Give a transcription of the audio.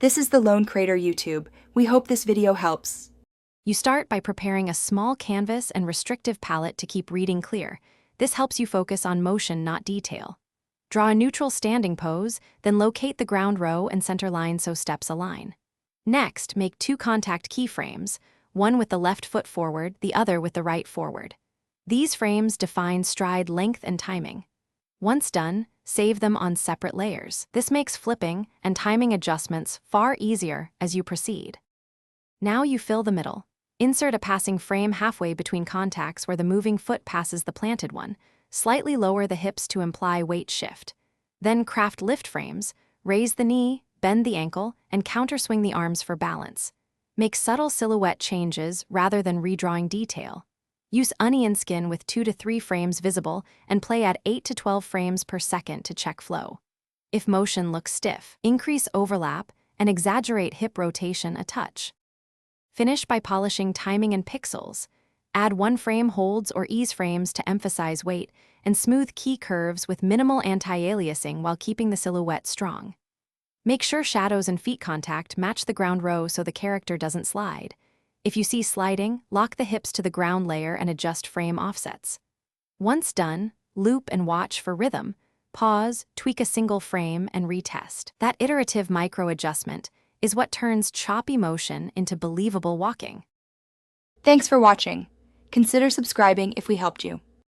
This is the Lone Crater YouTube. We hope this video helps. You start by preparing a small canvas and restrictive palette to keep reading clear. This helps you focus on motion, not detail. Draw a neutral standing pose, then locate the ground row and center line so steps align. Next, make 2 contact keyframes, one with the left foot forward, the other with the right forward. These frames define stride length and timing. Once done, save them on separate layers. This makes flipping and timing adjustments far easier as you proceed. Now you fill the middle. Insert a passing frame halfway between contacts where the moving foot passes the planted one. Slightly lower the hips to imply weight shift. Then craft lift frames, raise the knee, bend the ankle, and counterswing the arms for balance. Make subtle silhouette changes rather than redrawing detail. Use onion skin with 2 to 3 frames visible and play at 8 to 12 frames per second to check flow. If motion looks stiff, increase overlap and exaggerate hip rotation a touch. Finish by polishing timing and pixels. Add 1 frame holds or ease frames to emphasize weight, and smooth key curves with minimal anti-aliasing while keeping the silhouette strong. Make sure shadows and feet contact match the ground row so the character doesn't slide. If you see sliding, lock the hips to the ground layer and adjust frame offsets. Once done, loop and watch for rhythm. Pause, tweak a single frame, and retest. That iterative micro-adjustment is what turns choppy motion into believable walking. Thanks for watching. Consider subscribing if we helped you.